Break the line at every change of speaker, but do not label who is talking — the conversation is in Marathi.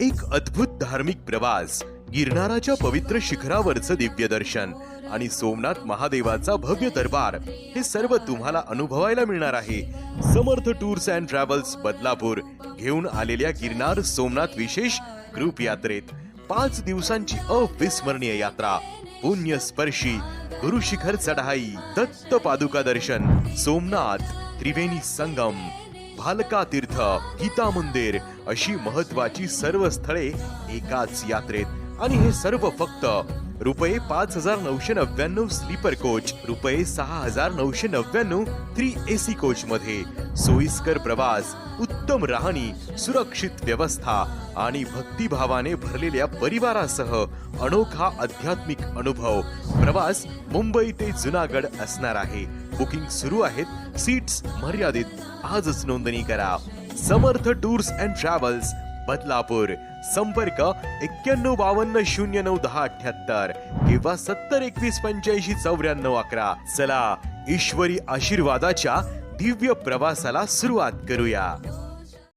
एक अद्भुत धार्मिक प्रवास, गिरनाराच्या पवित्र शिखरावरचं दिव्य दर्शन आणि सोमनाथ महादेवाचा भव्य दरबार हे सर्व तुम्हाला अनुभवायला मिळणार आहे. समर्थ टूर्स अँड ट्रॅव्हल्स बदलापूर घेऊन आलेल्या गिरनार सोमनाथ विशेष ग्रुप यात्रेत 5 दिवसांची अविस्मरणीय यात्रा, पुण्य स्पर्शी गुरुशिखर चढाई, दत्त पादुका दर्शन, सोमनाथ, त्रिवेणी संगम, भालका तीर्थ, गीता मंदिर अशी महत्वाची सर्व स्थळे एकाच यात्रेत. आणि हे सर्व फक्त रुपये 5,999 स्लीपर कोच, रुपये 6,999 3AC कोच मध्ये. सोयीस्कर प्रवास, उत्तम राहणी, सुरक्षित व्यवस्था आणि भक्तिभावाने भरलेल्या परिवारासह अनोखा आध्यात्मिक अनुभव. प्रवास मुंबई ते जुनागड असणार आहे. बुकिंग सुरू आहेत, सीट्स मर्यादित. आजच नोंदणी करा. समर्थ टूर्स अँड ट्रॅव्हल्स बदलापूर. संपर्क 9152091078 किंवा 7021859411. चला ईश्वरी आशीर्वादाच्या दिव्य प्रवासाला सुरुवात करूया.